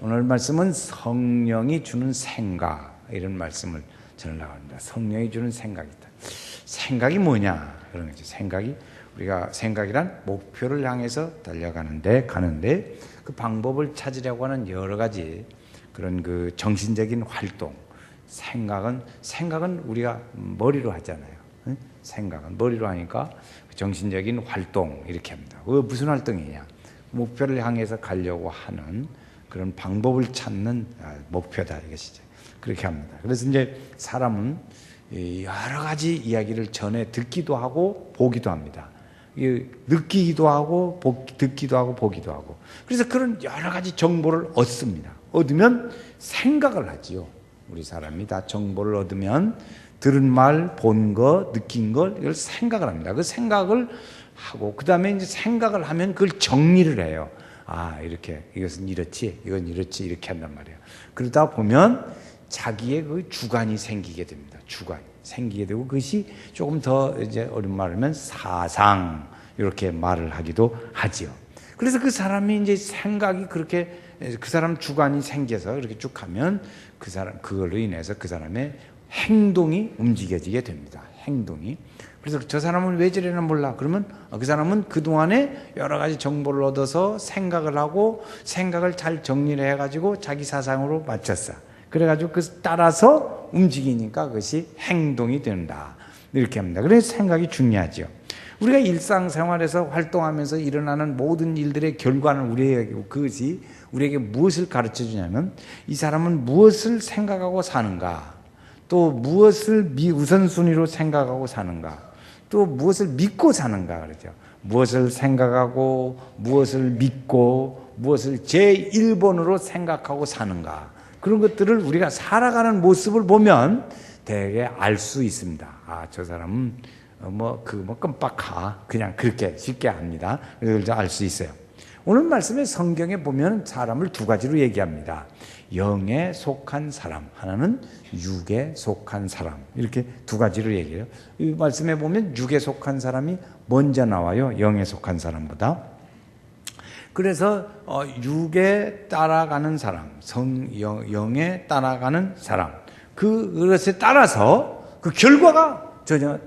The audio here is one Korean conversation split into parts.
오늘 말씀은 성령이 주는 생각, 이런 말씀을 전하려고 합니다. 성령이 주는 생각이다. 생각이 뭐냐? 그런 거죠. 우리가 생각이란 목표를 향해서 가는데 그 방법을 찾으려고 하는 여러 가지 그런 그 정신적인 활동. 생각은 우리가 머리로 하잖아요. 생각은 머리로 하니까 정신적인 활동 이렇게 합니다. 그 무슨 활동이냐? 목표를 향해서 가려고 하는 그런 방법을 찾는 목표다 이것이죠. 그렇게 합니다. 그래서 이제 사람은 여러 가지 이야기를 전해 듣기도 하고 보기도 합니다. 느끼기도 하고 듣기도 하고 보기도 하고. 그래서 그런 여러 가지 정보를 얻습니다. 얻으면 생각을 하지요. 우리 사람이 다 정보를 얻으면 들은 말, 본 거, 느낀 걸 이걸 생각을 합니다. 그 생각을 하고 그 다음에 이제 생각을 하면 그걸 정리를 해요. 이렇게 이것은 이렇지, 이건 이렇지 이렇게 한단 말이에요. 그러다 보면 자기의 그 주관이 생기게 됩니다. 주관이 생기게 되고 그것이 조금 더 이제 어린 말로 하면 사상 이렇게 말을 하기도 하지요. 그래서 그 사람이 이제 생각이 그렇게 그 사람 주관이 생겨서 이렇게 쭉 하면 그걸로 인해서 그 사람의 행동이 움직여지게 됩니다. 행동이. 그래서 저 사람은 왜 저래나 몰라. 그러면 그 사람은 그동안에 여러 가지 정보를 얻어서 생각을 하고 생각을 잘 정리를 해가지고 자기 사상으로 맞췄어. 그래가지고 그 따라서 움직이니까 그것이 행동이 된다. 이렇게 합니다. 그래서 생각이 중요하죠. 우리가 일상생활에서 활동하면서 일어나는 모든 일들의 결과는 그것이 우리에게 무엇을 가르쳐 주냐면 이 사람은 무엇을 생각하고 사는가, 또 무엇을 우선순위로 생각하고 사는가, 또 무엇을 믿고 사는가 그러죠. 무엇을 생각하고 무엇을 믿고 무엇을 제1번으로 생각하고 사는가, 그런 것들을 우리가 살아가는 모습을 보면 대개 알 수 있습니다. 저 사람은 끔빡하 그냥 그렇게 쉽게 합니다. 그래서 알 수 있어요. 오늘 말씀에 성경에 보면 사람을 두 가지로 얘기합니다. 영에 속한 사람, 하나는 육에 속한 사람, 이렇게 두 가지로 얘기해요. 이 말씀에 보면 육에 속한 사람이 먼저 나와요. 영에 속한 사람보다. 그래서 육에 따라가는 사람, 영에 따라가는 사람, 그것에 따라서 그 결과가 전혀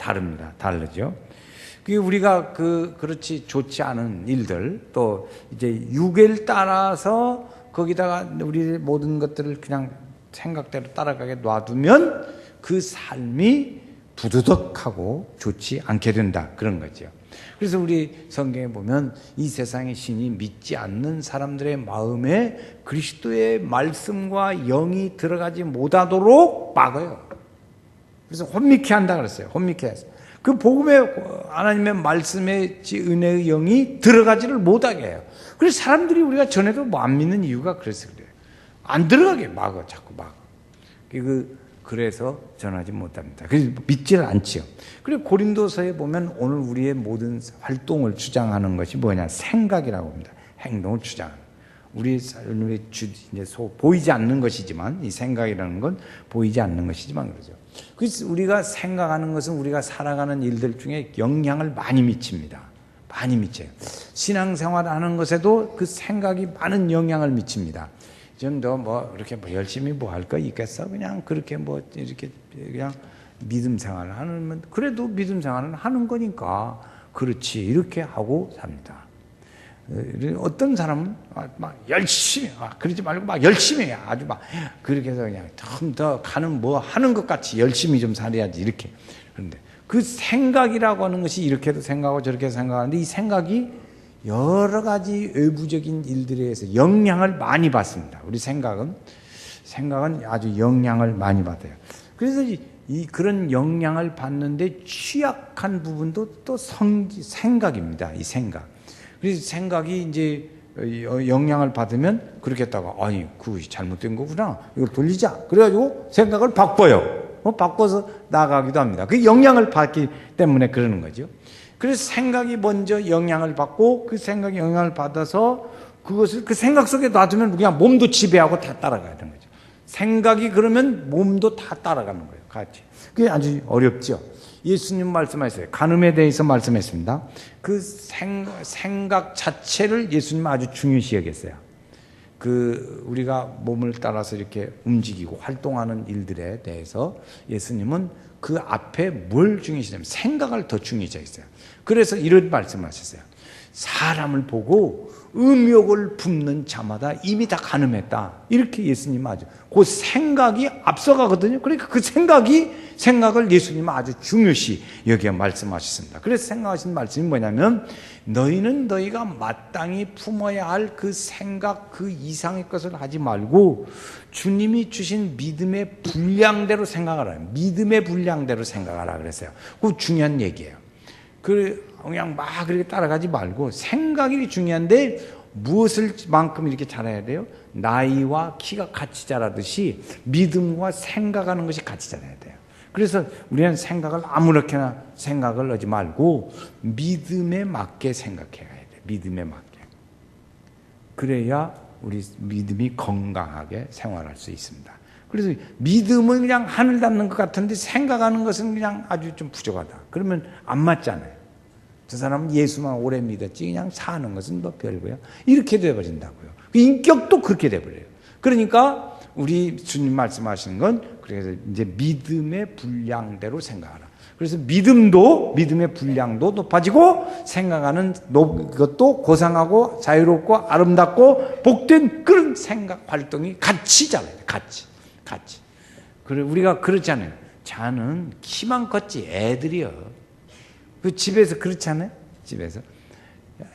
다르죠. 우리가 그렇지 좋지 않은 일들, 또 이제 육을 따라서 거기다가 우리 모든 것들을 그냥 생각대로 따라가게 놔두면 그 삶이 부드덕하고 좋지 않게 된다. 그런 거죠. 그래서 우리 성경에 보면 이 세상의 신이 믿지 않는 사람들의 마음에 그리스도의 말씀과 영이 들어가지 못하도록 막아요. 그래서 혼미케 한다 그랬어요. 혼미케 해서. 그 복음의 하나님의 말씀의 은혜의 영이 들어가지를 못하게 해요. 그래서 사람들이 우리가 전해도 안 믿는 이유가 그래서 그래요. 안 들어가게 막아, 자꾸 막아. 그래서 전하지 못합니다. 그래서 믿지를 않지요. 그리고 고린도서에 보면 오늘 우리의 모든 활동을 주장하는 것이 뭐냐? 생각이라고 합니다. 행동을 주장하는. 우리 삶의 보이지 않는 것이지만, 이 생각이라는 건 보이지 않는 것이지만 그러죠. 그래서 우리가 생각하는 것은 우리가 살아가는 일들 중에 영향을 많이 미칩니다. 많이 미쳐요. 신앙생활 하는 것에도 그 생각이 많은 영향을 미칩니다. 좀 더 이렇게 열심히 할 거 있겠어? 그냥 그렇게 이렇게 그냥 믿음 생활을 하면, 그래도 믿음 생활은 하는 거니까 그렇지, 이렇게 하고 삽니다. 어떤 사람은 열심히, 그러지 말고 열심히 해. 아주 그렇게 해서 그냥 좀 더 하는 것 같이 열심히 좀 살아야지, 이렇게. 그런데 그 생각이라고 하는 것이 이렇게도 생각하고 저렇게 생각하는데, 이 생각이 여러 가지 외부적인 일들에 의해서 영향을 많이 받습니다. 우리 생각은 아주 영향을 많이 받아요. 그래서 그런 영향을 받는데 취약한 부분도 또 생각입니다. 이 생각. 그래서 생각이 이제 영향을 받으면 그렇게 했다가, 그것이 잘못된 거구나, 이걸 돌리자. 그래가지고 생각을 바꿔요. 바꿔서 나아가기도 합니다. 그 영향을 받기 때문에 그러는 거죠. 그래서 생각이 먼저 영향을 받고, 그 생각이 영향을 받아서 그것을 그 생각 속에 놔두면 그냥 몸도 지배하고 다 따라가야 되는 거죠. 생각이 그러면 몸도 다 따라가는 거예요. 같이. 그게 아주 어렵죠. 예수님 말씀하셨어요. 간음에 대해서 말씀했습니다. 그 생각 자체를 예수님 아주 중요시 여겼어요. 우리가 몸을 따라서 이렇게 움직이고 활동하는 일들에 대해서 예수님은 그 앞에 뭘 중요시냐면 생각을 더 중요시 했어요. 그래서 이런 말씀을 하셨어요. 사람을 보고 음욕을 품는 자마다 이미 다 간음했다. 이렇게 예수님은 아주 그 생각이 앞서가거든요. 그러니까 그 생각을 예수님은 아주 중요시 여기에 말씀하셨습니다. 그래서 생각하신 말씀이 뭐냐면 너희는 너희가 마땅히 품어야 할 그 생각 그 이상의 것을 하지 말고 주님이 주신 믿음의 분량대로 생각하라. 믿음의 분량대로 생각하라 그랬어요. 그거 중요한 얘기예요. 그냥 막 그렇게 따라가지 말고 생각이 중요한데 무엇을 만큼 이렇게 잘해야 돼요? 나이와 키가 같이 자라듯이 믿음과 생각하는 것이 같이 자라야 돼요. 그래서 우리는 생각을 아무렇게나 생각을 하지 말고 믿음에 맞게 생각해야 돼. 믿음에 맞게. 그래야 우리 믿음이 건강하게 생활할 수 있습니다. 그래서 믿음은 그냥 하늘 닿는 것 같은데 생각하는 것은 그냥 아주 좀 부족하다. 그러면 안 맞잖아요. 저 사람은 예수만 오래 믿었지 그냥 사는 것은 뭐 별거야. 이렇게 돼버린다고요. 인격도 그렇게 돼버려요. 그러니까 우리 주님 말씀하시는 건 그래서 이제 믿음의 분량대로 생각하라. 그래서 믿음의 분량도 높아지고 생각하는 것도 고상하고 자유롭고 아름답고 복된 그런 생각 활동이 같이 자라요. 같이. 그래 우리가 그렇잖아요. 자는 키만 컸지 애들이요. 그 집에서 그렇지 않아요? 집에서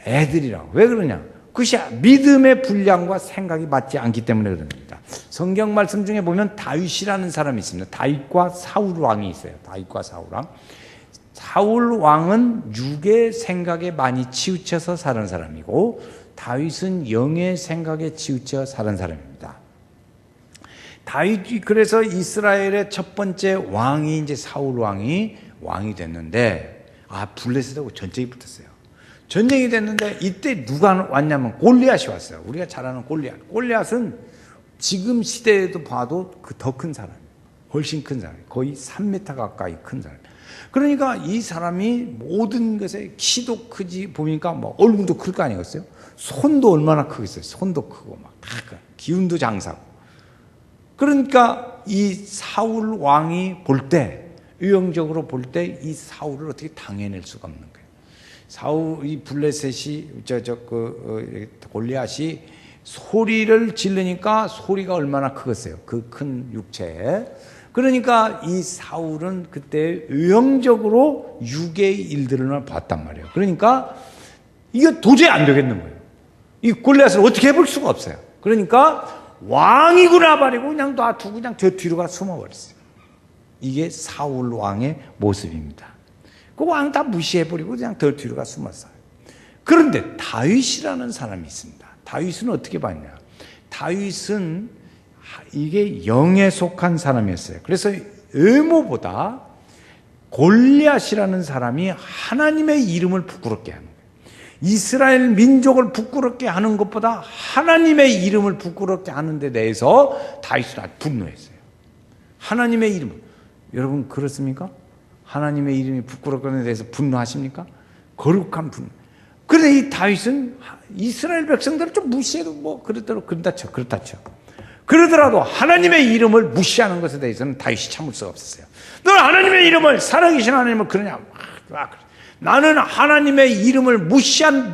애들이라고. 왜 그러냐? 그것이 믿음의 분량과 생각이 맞지 않기 때문에 그럽니다. 성경 말씀 중에 보면 다윗이라는 사람이 있습니다. 다윗과 사울 왕이 있어요. 다윗과 사울 왕. 사울 왕은 육의 생각에 많이 치우쳐서 사는 사람이고 다윗은 영의 생각에 치우쳐 사는 사람입니다. 다윗이 그래서 이스라엘의 첫 번째 왕이 이제 사울 왕이 됐는데 블레셋하고 전쟁이 붙었어요. 전쟁이 됐는데 이때 누가 왔냐면 골리앗이 왔어요. 우리가 잘 아는 골리앗. 골리앗은 지금 시대에도 봐도 그 더 큰 사람, 훨씬 큰 사람, 거의 3m 가까이 큰 사람. 그러니까 이 사람이 모든 것에 키도 크지 보니까 뭐 얼굴도 클 거 아니겠어요? 손도 얼마나 크겠어요? 손도 크고 막 다 기운도 장사고. 그러니까 이 사울 왕이 볼 때 유형적으로 볼 때 이 사울을 어떻게 당해낼 수가 없는 거예요. 이 블레셋이 골리앗이 소리를 지르니까 소리가 얼마나 크겠어요. 그 큰 육체에. 그러니까 이 사울은 그때 유형적으로 육의 일들을 봤단 말이에요. 그러니까 이게 도저히 안 되겠는 거예요. 이 골리앗을 어떻게 해볼 수가 없어요. 그러니까 왕이구나 말이고 그냥 놔두고 그냥 저 뒤로 가 숨어버렸어요. 이게 사울 왕의 모습입니다. 그 왕 다 무시해버리고 그냥 더 뒤로 가 숨었어요. 그런데 다윗이라는 사람이 있습니다. 다윗은 어떻게 봤냐? 다윗은 이게 영에 속한 사람이었어요. 그래서 외모보다 골리앗이라는 사람이 하나님의 이름을 부끄럽게 하는 거예요. 이스라엘 민족을 부끄럽게 하는 것보다 하나님의 이름을 부끄럽게 하는 데 대해서 다윗은 아주 분노했어요. 하나님의 이름을. 여러분 그렇습니까? 하나님의 이름이 부끄럽게 하는 데 대해서 분노하십니까? 거룩한 분노. 그런데 이 다윗은 이스라엘 백성들을 좀 무시해도 뭐 그렇다 쳐. 그러더라도 하나님의 이름을 무시하는 것에 대해서는 다윗이 참을 수가 없었어요. 너 하나님의 이름을 살아계신 하나님을 그러냐? 나는 하나님의 이름을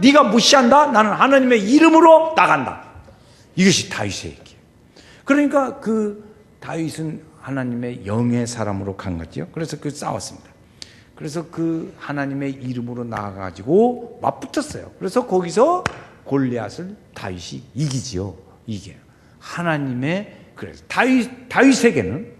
네가 무시한다? 나는 하나님의 이름으로 나간다. 이것이 다윗의 얘기예요. 그러니까 그 다윗은 하나님의 영의 사람으로 간 거죠. 그래서 싸웠습니다. 그래서 그 하나님의 이름으로 나가가지고 맞붙었어요. 그래서 거기서 골리앗을 다윗이 이기지요. 이게 하나님의 그래서 다윗에게는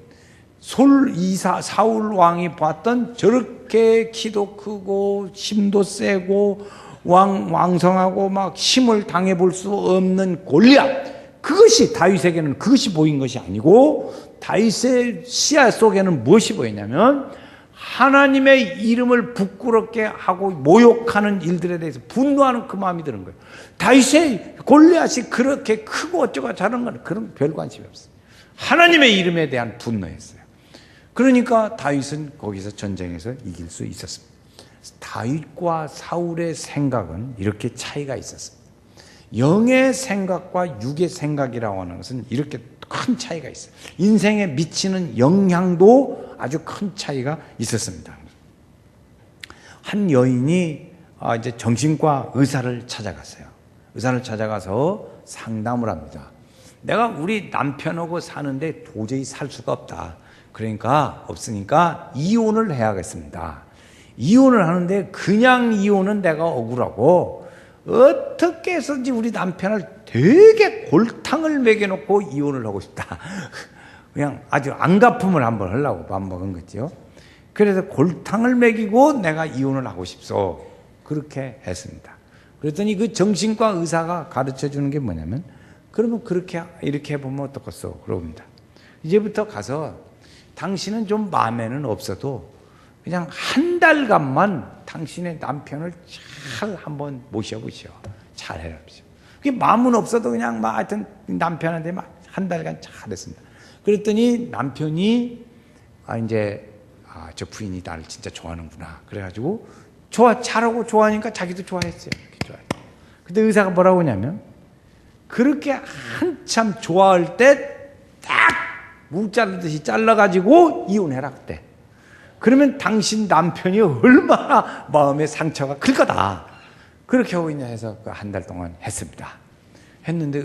사울 왕이 봤던 저렇게 키도 크고 힘도 세고 왕성하고 막 힘을 당해볼 수 없는 골리앗, 그것이 다윗에게는 그것이 보인 것이 아니고 다윗의 시야 속에는 무엇이 보이냐면 하나님의 이름을 부끄럽게 하고 모욕하는 일들에 대해서 분노하는 그 마음이 드는 거예요. 다윗의 골리앗이 그렇게 크고 어쩌고 저런 건 그런 별 관심이 없어요. 하나님의 이름에 대한 분노였어요. 그러니까 다윗은 거기서 전쟁에서 이길 수 있었습니다. 다윗과 사울의 생각은 이렇게 차이가 있었습니다. 영의 생각과 육의 생각이라고 하는 것은 이렇게 큰 차이가 있어요. 인생에 미치는 영향도 아주 큰 차이가 있었습니다. 한 여인이 이제 정신과 의사를 찾아갔어요. 의사를 찾아가서 상담을 합니다. 내가 우리 남편하고 사는데 도저히 살 수가 없다. 그러니까 없으니까 이혼을 해야겠습니다. 이혼을 하는데 그냥 이혼은 내가 억울하고 어떻게 해서든지 우리 남편을 되게 골탕을 먹여놓고 이혼을 하고 싶다. 그냥 아주 안갚음을 한번 하려고 맘먹은 거죠. 그래서 골탕을 먹이고 내가 이혼을 하고 싶소. 그렇게 했습니다. 그랬더니 그 정신과 의사가 가르쳐 주는 게 뭐냐면, 그러면 그렇게 이렇게 해보면 어떻겠어? 그럽니다. 이제부터 가서 당신은 좀 마음에는 없어도 그냥 한 달간만 당신의 남편을 잘 한번 모셔보시오. 잘 해랍시오. 그게 마음은 없어도 그냥 막 하여튼 남편한테 막 한 달간 잘했습니다. 그랬더니 남편이 저 부인이 나를 진짜 좋아하는구나. 그래가지고 잘하고 좋아하니까 자기도 좋아했어요. 이렇게 좋아해요. 근데 의사가 뭐라고 하냐면, 그렇게 한참 좋아할 때 딱 무 자르듯이 잘라가지고 이혼해라 그때. 그러면 당신 남편이 얼마나 마음의 상처가 클 거다. 그렇게 하고 있냐 해서 한 달 동안 했습니다. 했는데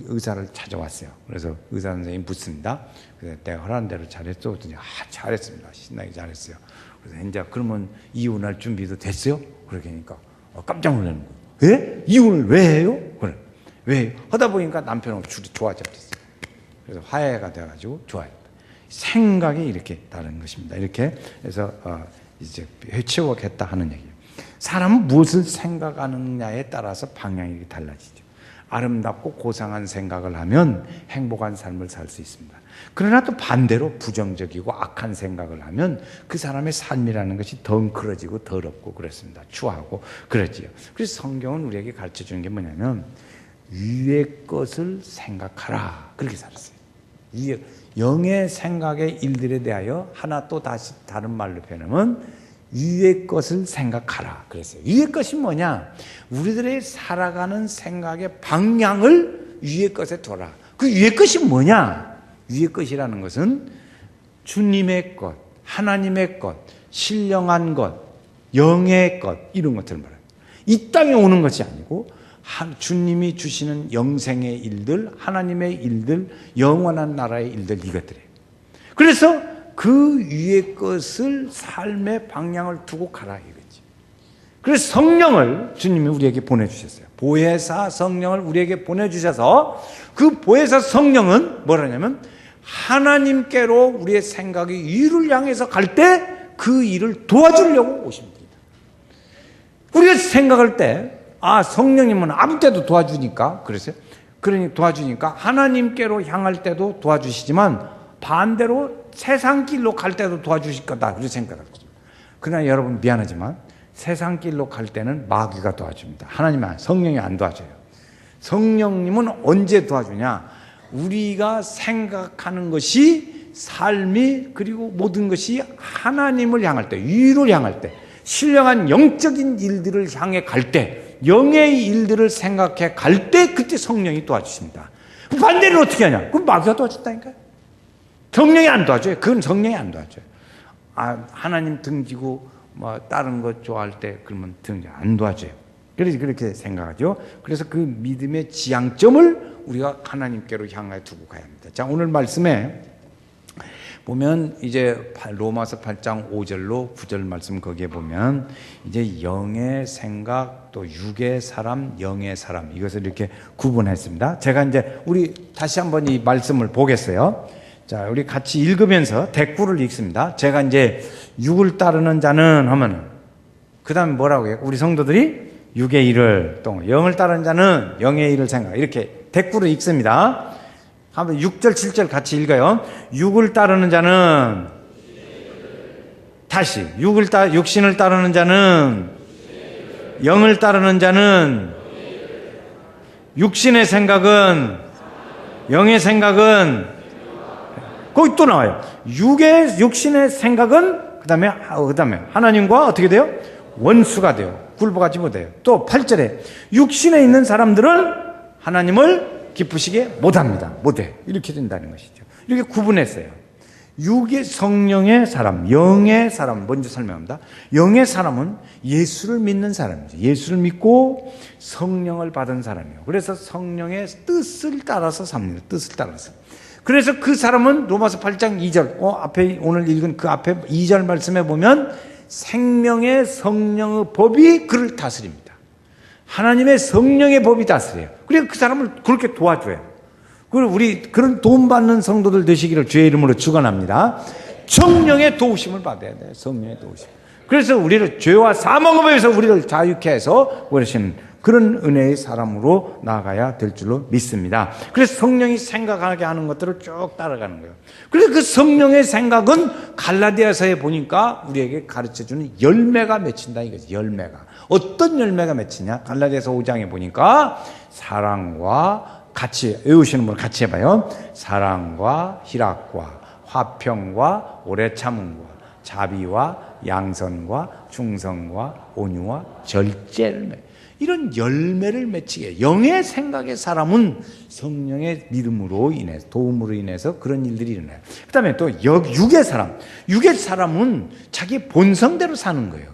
의사를 찾아왔어요. 그래서 의사 선생님이 묻습니다. 그래서 내가 허락한 대로 잘했어? 그랬더니 잘했습니다. 신나게 잘했어요. 그래서 이제 그러면 이혼할 준비도 됐어요? 그렇게 하니까 깜짝 놀라는 거예요. 예? 이혼을 왜 해요? 그래. 왜? 하다 보니까 남편하고 둘이 좋아졌어요. 그래서 화해가 돼가지고 좋아요. 생각이 이렇게 다른 것입니다. 이렇게 해서 이제 회치워겠다 하는 얘기예요. 사람은 무엇을 생각하느냐에 따라서 방향이 달라지죠. 아름답고 고상한 생각을 하면 행복한 삶을 살 수 있습니다. 그러나 또 반대로 부정적이고 악한 생각을 하면 그 사람의 삶이라는 것이 덩그러지고 더럽고 그렇습니다. 추하고 그러지요. 그래서 성경은 우리에게 가르쳐 주는 게 뭐냐면, 위의 것을 생각하라. 그렇게 살았어요. 영의 생각의 일들에 대하여 하나 또 다시 다른 말로 표현하면 위의 것을 생각하라 그랬어요. 위의 것이 뭐냐? 우리들의 살아가는 생각의 방향을 위의 것에 둬라. 그 위의 것이 뭐냐? 위의 것이라는 것은 주님의 것, 하나님의 것, 신령한 것, 영의 것, 이런 것들을 말해요. 이 땅에 오는 것이 아니고 주님이 주시는 영생의 일들, 하나님의 일들, 영원한 나라의 일들, 이것들이에요. 그래서 그 위의 것을 삶의 방향을 두고 가라 이거지. 그래서 성령을 주님이 우리에게 보내주셨어요. 보혜사 성령을 우리에게 보내주셔서 그 보혜사 성령은 뭐라냐면, 하나님께로 우리의 생각이 위를 향해서 갈 때 그 일을 도와주려고 오십니다. 우리가 생각할 때 성령님은 아무 때도 도와주니까, 그랬어요. 그러니 도와주니까 하나님께로 향할 때도 도와주시지만 반대로 세상 길로 갈 때도 도와주실 거다. 그렇게 생각할 거죠. 그러나 여러분 미안하지만 세상 길로 갈 때는 마귀가 도와줍니다. 성령이 안 도와줘요. 성령님은 언제 도와주냐? 우리가 생각하는 것이 삶이, 그리고 모든 것이 하나님을 향할 때, 위를 향할 때, 신령한 영적인 일들을 향해 갈 때, 영의 일들을 생각해 갈 때, 그때 성령이 도와주십니다. 반대로 어떻게 하냐? 그럼 마귀가 도와준다니까요. 성령이 안 도와줘요. 그건 성령이 안 도와줘요. 하나님 등지고 다른 것 좋아할 때 그러면 안 도와줘요. 그래서 그렇게 생각하죠. 그래서 그 믿음의 지향점을 우리가 하나님께로 향해 두고 가야 합니다. 자, 오늘 말씀에 보면 이제 로마서 8장 5절로 9절 말씀 거기에 보면 이제 영의 생각, 또 육의 사람, 영의 사람, 이것을 이렇게 구분했습니다. 제가 이제 우리 다시 한번 이 말씀을 보겠어요. 자, 우리 같이 읽으면서 대꾸를 읽습니다. 제가 이제 육을 따르는 자는 하면은 그 다음에 뭐라고 해요? 우리 성도들이 육의 일을, 또 영을 따르는 자는 영의 일을 생각, 이렇게 대꾸를 읽습니다. 한번 6절 7절 같이 읽어요. 육을 따르는 자는, 다시 육신을 따르는 자는, 영을 따르는 자는, 육신의 생각은, 영의 생각은, 거기 또 나와요. 육신의 생각은 그다음에 하나님과 어떻게 돼요? 원수가 돼요. 굴복하지 못해요. 또 8절에 육신에 있는 사람들은 하나님을 기쁘시게 못합니다. 못해. 이렇게 된다는 것이죠. 이렇게 구분했어요. 육의 성령의 사람, 영의 사람 먼저 설명합니다. 영의 사람은 예수를 믿는 사람이죠. 예수를 믿고 성령을 받은 사람이에요. 그래서 성령의 뜻을 따라서 삽니다. 뜻을 따라서. 그래서 그 사람은 로마서 8장 2절, 앞에 오늘 읽은 그 앞에 2절 말씀에 보면 생명의 성령의 법이 그를 다스립니다. 하나님의 성령의 법이 다스려요. 그래서 그 사람을 그렇게 도와줘요. 그리고 우리 그런 도움받는 성도들 되시기를 주의 이름으로 축원합니다. 성령의 도우심을 받아야 돼요. 성령의 도우심. 그래서 우리를 죄와 사망업에서 우리를 자유케 해서 그러시는 그런 은혜의 사람으로 나아가야 될 줄로 믿습니다. 그래서 성령이 생각하게 하는 것들을 쭉 따라가는 거예요. 그래서 그 성령의 생각은 갈라디아서에 보니까 우리에게 가르쳐주는 열매가 맺힌다 이거지. 열매가. 어떤 열매가 맺히냐? 갈라디아서 5장에 보니까 사랑과 같이 외우시는 분 같이 해봐요. 사랑과 희락과 화평과 오래 참음과 자비와 양선과 충성과 온유와 절제를 맺. 이런 열매를 맺히게 영의 생각의 사람은 성령의 믿음으로 인해서 도움으로 인해서 그런 일들이 일어나요. 그 다음에 또 육의 사람. 육의 사람은 자기 본성대로 사는 거예요.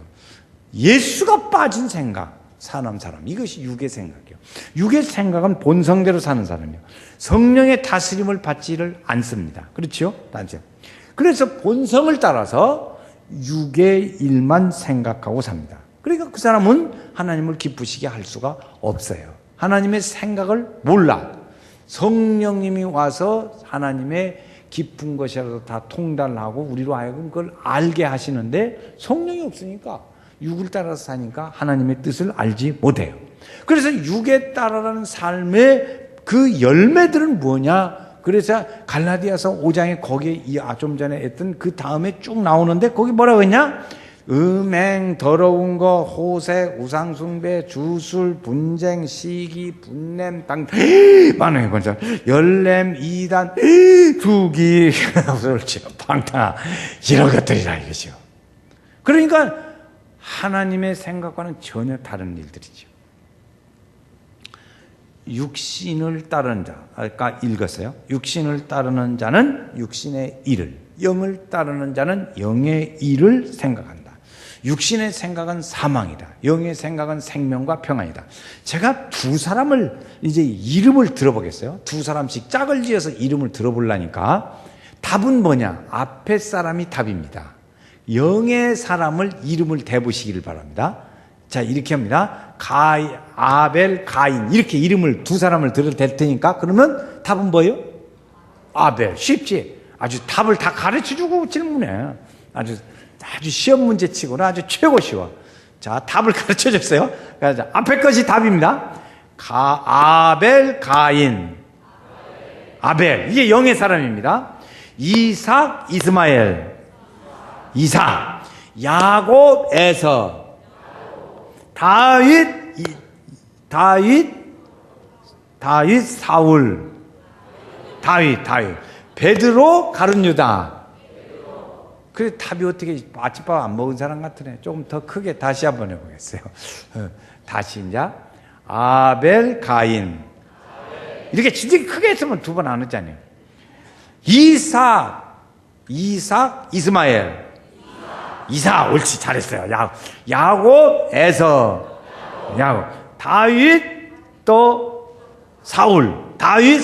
예수가 빠진 생각 사는 사람. 이것이 육의 생각이에요. 육의 생각은 본성대로 사는 사람이에요. 성령의 다스림을 받지를 않습니다. 그렇죠? 맞죠? 그래서 본성을 따라서 육의 일만 생각하고 삽니다. 그러니까 그 사람은 하나님을 기쁘시게 할 수가 없어요. 하나님의 생각을 몰라. 성령님이 와서 하나님의 깊은 것이라도 다 통달하고 우리로 하여금 그걸 알게 하시는데 성령이 없으니까 육을 따라서 사니까 하나님의 뜻을 알지 못해요. 그래서 육에 따라라는 삶의 그 열매들은 뭐냐? 그래서 갈라디아서 5장에 거기에 좀 전에 했던 그 다음에 쭉 나오는데 거기 뭐라고 했냐? 음행, 더러운 거, 호색, 우상숭배, 주술, 분쟁, 시기, 분냄, 당, 많아요, 먼저. 열냄, 이단, 투기, 방탕, 이런 것들이라 이거죠. 그러니까 하나님의 생각과는 전혀 다른 일들이죠. 육신을 따르는 자, 아까 읽었어요. 육신을 따르는 자는 육신의 일을, 영을 따르는 자는 영의 일을 생각한다. 육신의 생각은 사망이다. 영의 생각은 생명과 평안이다. 제가 두 사람을 이제 이름을 들어보겠어요. 두 사람씩 짝을 지어서 이름을 들어보려니까 답은 뭐냐? 앞에 사람이 답입니다. 영의 사람을 이름을 대보시기를 바랍니다. 자, 이렇게 합니다. 아벨, 가인 이렇게 이름을 두 사람을 들을 테니까 그러면 답은 뭐예요? 아벨. 쉽지? 아주 답을 다 가르쳐주고 질문해. 아주 시험 문제 치고는 아주 최고 쉬워. 자, 답을 가르쳐 줬어요. 그래서 앞에 것이 답입니다. 아벨, 가인. 아벨. 이게 영의 사람입니다. 이삭, 이스마엘. 이삭. 야곱, 에서. 다윗, 사울. 다윗. 베드로, 가룟 유다. 그래, 답이 어떻게, 아침밥 안 먹은 사람 같으네. 조금 더 크게 다시 한번 해보겠어요. 다시, 이제. 아벨, 가인. 이렇게 진짜 크게 했으면 두 번 안 했잖아요. 이삭, 이스마엘. 이삭, 옳지, 잘했어요. 야곱, 에서. 야곱. 다윗, 또, 사울. 다윗,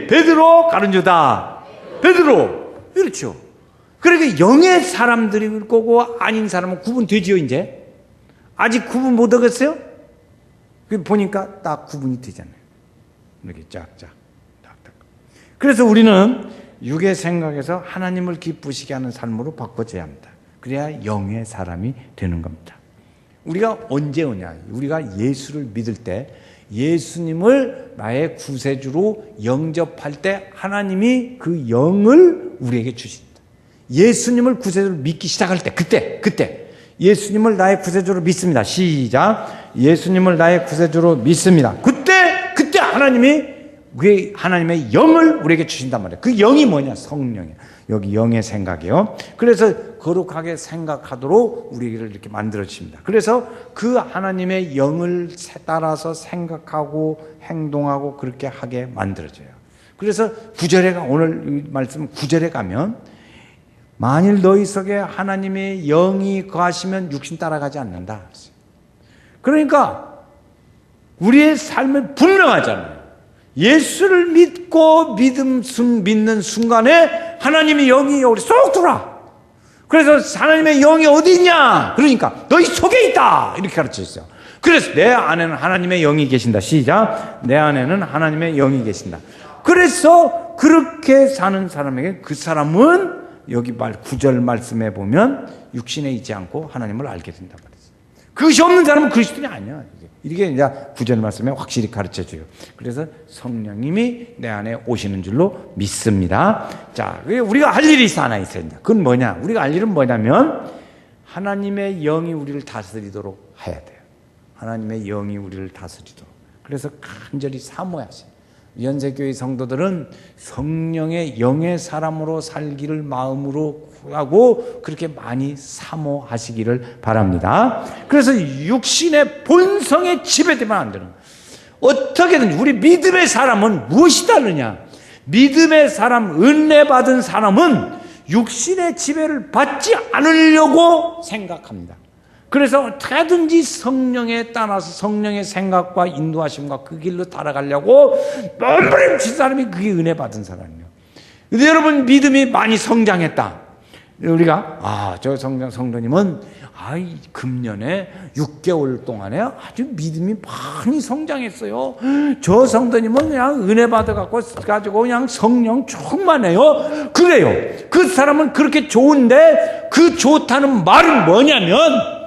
베드로, 가룟 유다. 베드로. 그렇죠. 그러니까 영의 사람들일 거고 아닌 사람은 구분되지요, 이제? 아직 구분 못 하겠어요? 보니까 딱 구분이 되잖아요. 이렇게 짝짝. 그래서 우리는 육의 생각에서 하나님을 기쁘시게 하는 삶으로 바꿔줘야 합니다. 그래야 영의 사람이 되는 겁니다. 우리가 언제 오냐? 우리가 예수를 믿을 때 예수님을 나의 구세주로 영접할 때 하나님이 그 영을 우리에게 주십니다. 예수님을 구세주로 믿기 시작할 때 그때 예수님을 나의 구세주로 믿습니다. 시작. 예수님을 나의 구세주로 믿습니다. 그때 하나님이 그 하나님의 영을 우리에게 주신단 말이에요. 그 영이 뭐냐? 성령이에요. 여기 영의 생각이요. 그래서 거룩하게 생각하도록 우리를 이렇게 만들어 주십니다. 그래서 그 하나님의 영을 따라서 생각하고 행동하고 그렇게 하게 만들어져요. 그래서 9절에 오늘 말씀 9절에 가면 만일 너희 속에 하나님의 영이 거하시면 육신 따라가지 않는다. 그러니까 우리의 삶은 분명하잖아요. 예수를 믿고 믿는 순간에 하나님의 영이 우리 쏙 들어와. 그래서 하나님의 영이 어디 있냐? 그러니까 너희 속에 있다. 이렇게 가르쳐 있어요. 그래서 내 안에는 하나님의 영이 계신다. 시작. 내 안에는 하나님의 영이 계신다. 그래서 그렇게 사는 사람에게 그 사람은 여기 9절 말씀에 보면 육신에 있지 않고 하나님을 알게 된다 말이에요. 그것이 없는 사람은 그리스도인이 아니야. 이게 이제 9절 말씀에 확실히 가르쳐줘요. 그래서 성령님이 내 안에 오시는 줄로 믿습니다. 자, 우리가 할 일이 하나 있어야 된다. 그건 뭐냐? 우리가 할 일은 뭐냐면 하나님의 영이 우리를 다스리도록 해야 돼요. 하나님의 영이 우리를 다스리도록. 그래서 간절히 사모하세요. 연세교회 성도들은 성령의 영의 사람으로 살기를 마음으로 구하고 그렇게 많이 사모하시기를 바랍니다. 그래서 육신의 본성에 지배되면 안 되는 거예요. 어떻게든 우리 믿음의 사람은 무엇이 다르냐? 믿음의 사람, 은혜 받은 사람은 육신의 지배를 받지 않으려고 생각합니다. 그래서 어떻게든지 성령에 따라서 성령의 생각과 인도하심과 그 길로 따라가려고 몸부림친 사람이 그게 은혜 받은 사람이에요. 근데 여러분 믿음이 많이 성장했다. 우리가 저 성도님은 금년에 6개월 동안에 아주 믿음이 많이 성장했어요. 저 성도님은 그냥 은혜 받아가지고 그냥 성령 충만해요. 그래요. 그 사람은 그렇게 좋은데 그 좋다는 말은 뭐냐면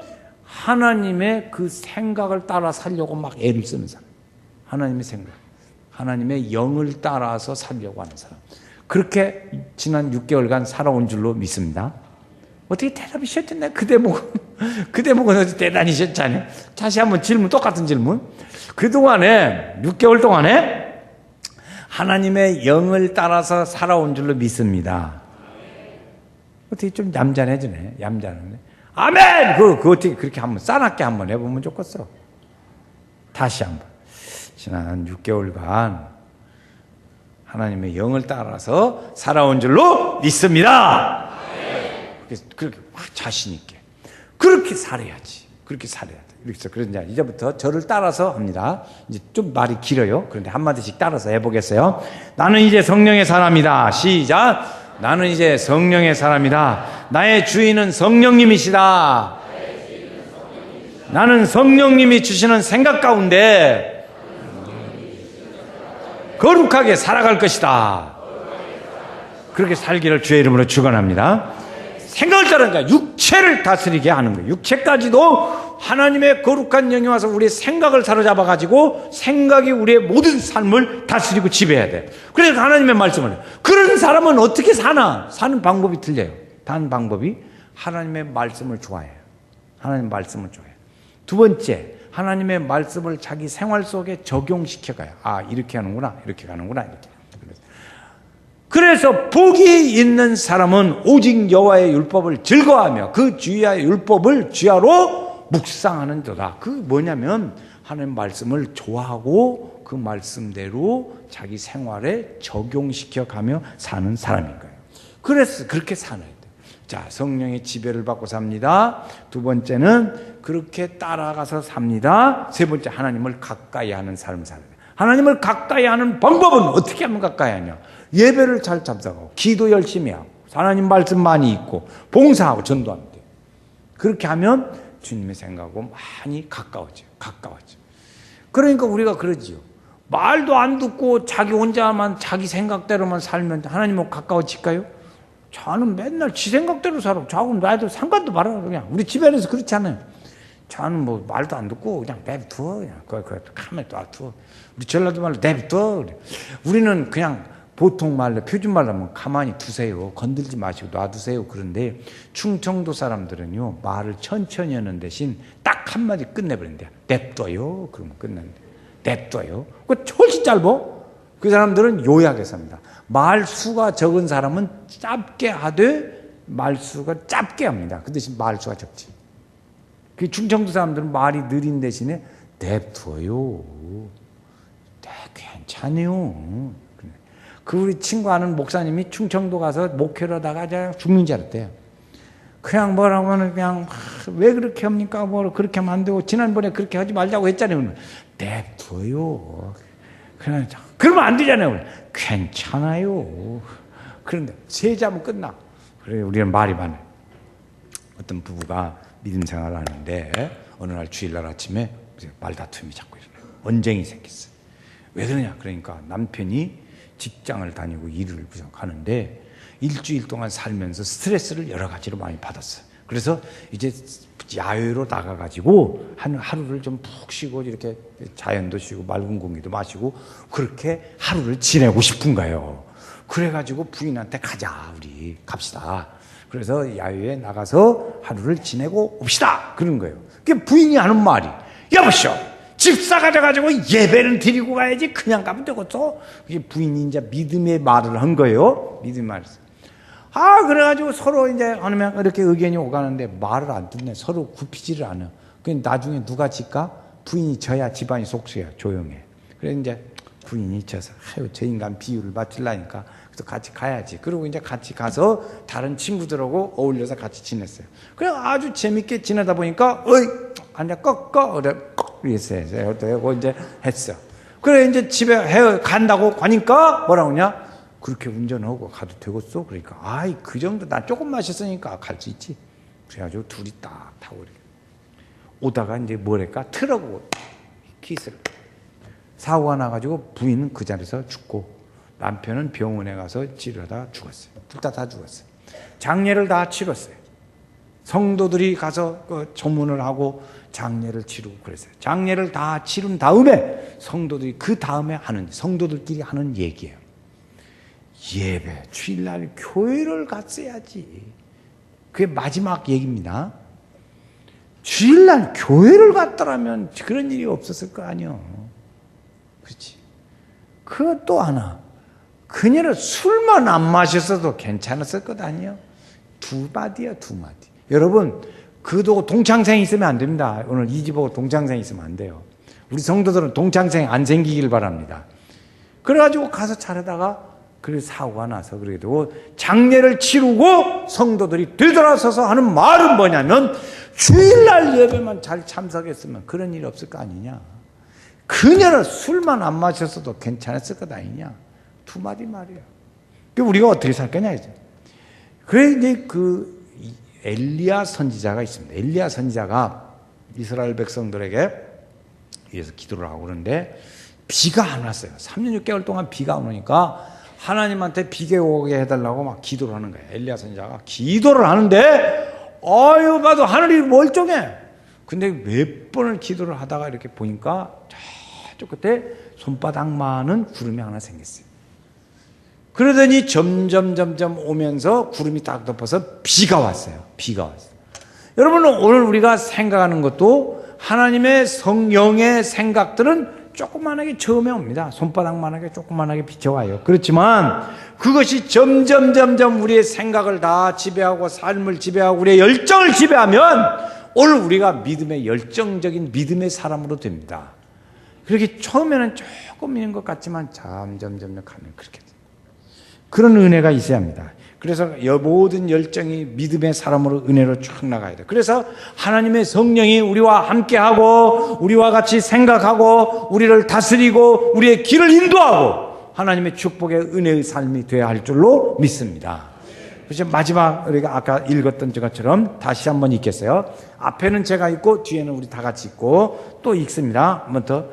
하나님의 그 생각을 따라 살려고 막 애를 쓰는 사람. 하나님의 생각. 하나님의 영을 따라서 살려고 하는 사람. 그렇게 지난 6개월간 살아온 줄로 믿습니다. 어떻게 대답이셨겠네? 그 대목은 어디 대단히 하셨잖아요. 다시 한번 똑같은 질문. 그동안에, 6개월 동안에 하나님의 영을 따라서 살아온 줄로 믿습니다. 어떻게 좀 얌전해지네. 얌전하네. 아멘! 그거 어떻게 그렇게 한번 싸납게 한번 해보면 좋겠어. 다시 한번. 지난 6개월간 하나님의 영을 따라서 살아온 줄로 믿습니다. 그렇게 자신있게. 그렇게 살아야지. 그렇게 살아야 돼. 이렇게 그래서 이제부터 저를 따라서 합니다. 이제 좀 말이 길어요. 그런데 한마디씩 따라서 해보겠어요. 나는 이제 성령의 사람이다. 시작. 나는 이제 성령의 사람이다. 나의 주인은 성령님이시다. 나는 성령님이 주시는 생각 가운데 거룩하게 살아갈 것이다. 그렇게 살기를 주의 이름으로 축원합니다. 생각을 따르니까 육체를 다스리게 하는 거예요. 육체까지도 하나님의 거룩한 영이 와서 우리의 생각을 사로잡아가지고 생각이 우리의 모든 삶을 다스리고 지배해야 돼요. 그래서 하나님의 말씀을 해요. 그런 사람은 어떻게 사나? 사는 방법이 틀려요. 단 방법이 하나님의 말씀을 좋아해요. 하나님의 말씀을 좋아해요. 두 번째, 하나님의 말씀을 자기 생활 속에 적용시켜가요. 이렇게 하는구나, 이렇게 가는구나, 이렇게. 그래서 복이 있는 사람은 오직 여호와의 율법을 즐거워하며 그 주야의 율법을 주야로 묵상하는도다. 그 뭐냐면 하나님 말씀을 좋아하고 그 말씀대로 자기 생활에 적용시켜가며 사는 사람인 거예요. 그래서 그렇게 살아야 돼요. 자, 성령의 지배를 받고 삽니다. 두 번째는 그렇게 따라가서 삽니다. 세 번째, 하나님을 가까이 하는 삶을 살아야 돼요. 하나님을 가까이 하는 방법은 어떻게 하면 가까이 하냐? 예배를 잘 잡다가고 기도 열심히 하고 하나님 말씀 많이 읽고 봉사하고 전도하면 돼요. 그렇게 하면 주님의 생각하고 많이 가까워져요. 그러니까 우리가 그러지요. 말도 안 듣고 자기 혼자만 자기 생각대로만 살면 하나님하고 가까워질까요? 저는 맨날 지 생각대로 살아. 저하고는 나도 상관도 말아요. 그냥 우리 집안에서 그렇지 않아요. 저는 뭐 말도 안 듣고 그냥 내비둬. 그냥 가만히 놔둬. 우리 전라도 말로 내비둬. 우리는 그냥 보통 말로 표준 말로 하면 가만히 두세요. 건들지 마시고 놔두세요. 그런데 충청도 사람들은요 말을 천천히 하는 대신 딱 한마디 끝내버린대요. 냅둬요. 그러면 끝난대. 냅둬요. 그거 훨씬 짧아. 그 사람들은 요약해서 합니다. 말수가 적은 사람은 짧게 하되 말수가 짧게 합니다. 그 대신 말수가 적지. 그 충청도 사람들은 말이 느린 대신에 냅둬요. 네, 괜찮아요. 그 우리 친구 아는 목사님이 충청도 가서 목회를 하다가 그냥 죽는 줄 알았대요. 그냥 뭐라고 하면 그냥 왜 그렇게 합니까? 뭐 그렇게 하면 안 되고 지난번에 그렇게 하지 말자고 했잖아요. 냅둬요. 그냥 그러면 안 되잖아요. 괜찮아요. 그런데 세자면 끝나. 그래 우리는 말이 많아요. 어떤 부부가 믿음 생활을 하는데 어느 날 주일날 아침에 말다툼이 자꾸 일어나요. 언쟁이 생겼어요. 왜 그러냐? 그러니까 남편이 직장을 다니고 일을 가는데 일주일 동안 살면서 스트레스를 여러 가지로 많이 받았어요. 그래서 이제 야외로 나가가지고 하루를 좀 푹 쉬고 이렇게 자연도 쉬고 맑은 공기도 마시고 그렇게 하루를 지내고 싶은 거예요. 그래가지고 부인한테 가자, 우리 갑시다. 그래서 야외에 나가서 하루를 지내고 옵시다. 그런 거예요. 그게 부인이 하는 말이, 여보시오, 집사 가져가지고 예배는 드리고 가야지 그냥 가면 되겠어. 그게 부인이 이제 믿음의 말을 한 거예요. 믿음의 말을. 그래가지고 서로 이제 하면 이렇게 의견이 오가는데 말을 안 듣네. 서로 굽히지를 않아. 그 나중에 누가 질까? 부인이 져야 집안이 속수야. 조용해. 그래서 이제 부인이 져서 저 인간 비유를 맞추려니까 그래서 같이 가야지. 그리고 이제 같이 가서 다른 친구들하고 어울려서 같이 지냈어요. 그래 아주 재밌게 지내다 보니까 어이 아니야 꺾어 그래 이랬어요. 그리고 이제 했어. 그래 이제 집에 간다고 가니까 뭐라고 하냐? 그렇게 운전하고 가도 되겠어? 그러니까 아이 그 정도 나 조금 마셨으니까 갈 수 있지. 그래가지고 둘이 딱 타고 이렇게 오다가 이제 뭐랄까 트럭으로 키스를 사고가 나가지고 부인은 그 자리에서 죽고 남편은 병원에 가서 치료하다 죽었어요. 둘 다 죽었어요. 장례를 다 치렀어요. 성도들이 가서 그 조문을 하고 장례를 치르고 그랬어요. 장례를 다 치른 다음에 성도들이 그 다음에 하는 성도들끼리 하는 얘기예요. 예배, 주일날 교회를 갔어야지. 그게 마지막 얘기입니다. 주일날 교회를 갔더라면 그런 일이 없었을 거 아니요. 그렇지. 그것 또 하나. 그녀는 술만 안 마셨어도 괜찮았을 것 아니요. 두 마디야, 두 마디. 여러분, 그도 동창생이 있으면 안 됩니다. 오늘 이 집 보고 동창생이 있으면 안 돼요. 우리 성도들은 동창생 안 생기길 바랍니다. 그래가지고 가서 차려다가 그래 사고가 나서 그렇게 되고 장례를 치르고 성도들이 되돌아서서 하는 말은 뭐냐면 주일날 예배만 잘 참석했으면 그런 일이 없을 거 아니냐. 그녀는 술만 안 마셨어도 괜찮았을 것 아니냐. 두 마디 말이야. 우리가 어떻게 살 거냐 이제. 그래 이제 그 엘리야 선지자가 있습니다. 엘리야 선지자가 이스라엘 백성들에게 위해서 기도를 하고 그러는데 비가 안 왔어요. 3년 6개월 동안 비가 안 오니까 하나님한테 비가 오게 해달라고 막 기도를 하는 거예요. 엘리야 선지자가 기도를 하는데 봐도 하늘이 멀쩡해. 근데 몇 번을 기도를 하다가 이렇게 보니까 저쪽 끝에 손바닥만한 구름이 하나 생겼어요. 그러더니 점점 오면서 구름이 딱 덮어서 비가 왔어요. 비가 왔어요. 여러분 오늘 우리가 생각하는 것도 하나님의 성령의 생각들은 조그만하게 처음에 옵니다. 손바닥만하게 조그만하게 비춰와요. 그렇지만 그것이 점점 우리의 생각을 다 지배하고 삶을 지배하고 우리의 열정을 지배하면 오늘 우리가 믿음의 열정적인 믿음의 사람으로 됩니다. 그렇게 처음에는 조금 있는 것 같지만 점점 가면 그렇게 돼요. 그런 은혜가 있어야 합니다. 그래서 모든 열정이 믿음의 사람으로 은혜로 쭉 나가야 돼요. 그래서 하나님의 성령이 우리와 함께하고 우리와 같이 생각하고 우리를 다스리고 우리의 길을 인도하고 하나님의 축복의 은혜의 삶이 되어야 할 줄로 믿습니다. 그래서 마지막 우리가 아까 읽었던 것처럼 다시 한번 읽겠어요. 앞에는 제가 읽고 뒤에는 우리 다 같이 읽고 또 읽습니다. 한번 더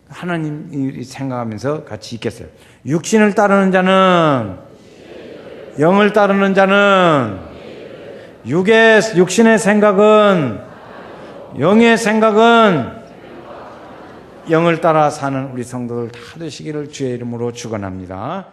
하나님 생각하면서 같이 읽겠어요. 육신을 따르는 자는 영을 따르는 자는 육신의 생각은 영의 생각은 영을 따라 사는 우리 성도들 다 되시기를 주의 이름으로 축원합니다.